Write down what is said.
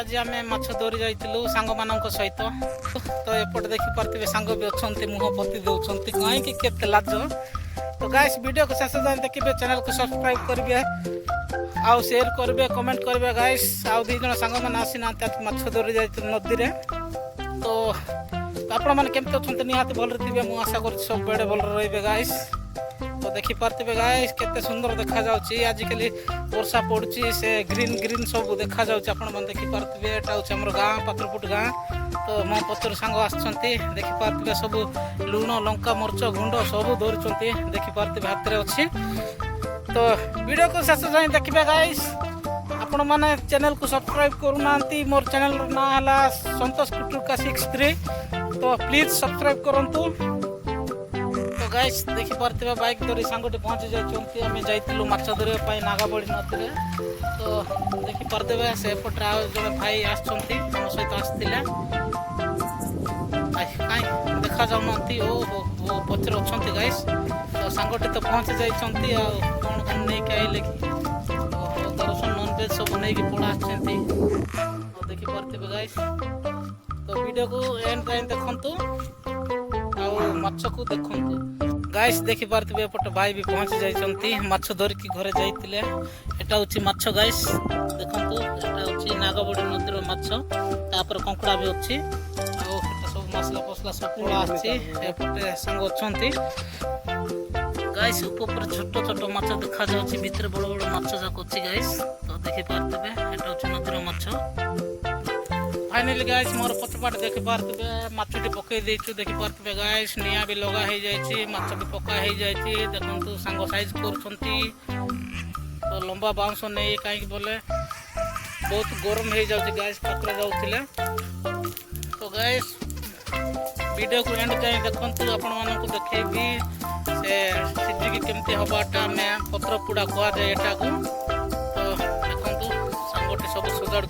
आज आम माछ धरी जाइलु सांग मान सहित तो एपटे देखिपे सांग भी अच्छा मुह पति दौरान कहीं केते लाज। तो गाइस वीडियो को शेष जाए देखिए, चैनल को सब्सक्राइब करेंगे आउ शेयर करेंगे कमेंट करेंगे गाइस। आउ दी जन सांग मैंने आसी ना माछ धरी जाइए नदी में। तो आपण मैंने केमती अच्छा निहाती भल थे, मुझे आशा कर सब बेड़े भल रे गाइस। तो देखिपे गाइस केते सुंदर देखा जाउची। आजिकल वर्षा पड़ुची से ग्रीन ग्रीन सब देखा जाउची। आपण मन देखिपे एटा होची हमर गाँ पात्रपुट गाँ। तो मो पतर सांग आछंती देखिपे सब लुण लंका मरच गुंड सब धरचंती देखिपे हाथ में अच्छी। तो वीडियो को शेष जाए देखिए गाइस। आपण माने चैनल को सब्सक्राइब करूना, मोर चैनल ना हला संतोष कुटुका 63। तो प्लीज सब्सक्राइब करंतु। तो गाइस देखिपे बाइक धरी सांगटे पहुँची जाइए। आम जाइलु माछ धरवाई नागाबड़ी नदी में। तो देखिपे से पटे जो भाई आम सहित आसते कहीं देखा जाऊना वो पचर अच्छा गाइस। तो सांगटे तो पहुँची जाइए कौन कौन नहीं आइले कि दर्शन नॉनवेज सब नहीं पड़ा तो देखिपे गाइस। तो वीडियो को एंड टाइम देखु माछ को देखु गाइस। देखिपे एपटे भाई भी पहुँची जाइए माछ धरिकी घरे जाइए। एटा हूँ माछ गाइस देखु, एटा हूँ नागबड़ी नदीर माछ। तापर कंकड़ा भी अच्छी सब मसला फसला सब पड़ा आसपटे सांग अच्छा गाइस। ऊपर छोट छोट माछ देखा जाउची, भितर बड़ बड़ माछ जाक अच्छी गाइस। तो देखिपे एटा हूँ नदीर माछ। फाइनली गाइस मोर पछपाट देखिपे माछटी पकई देचु। देखिपे गाइस निया भी लगा हो जाइए, माछ भी पका हो जाइए। देखु सांग साइज करुछंती। तो लंबा बाउंस नहीं कहीं बोले बहुत गरम हो जाउची गाइस पकड़ा जाउथिले। तो गाइस वीडियो को एंड जाए देखु, आपण मानक देखी से सिद्धिकी केमती हवाटा में पत्र पुड़ा कह जाए एटा को। तो देखु सांगटे सब सजाड़।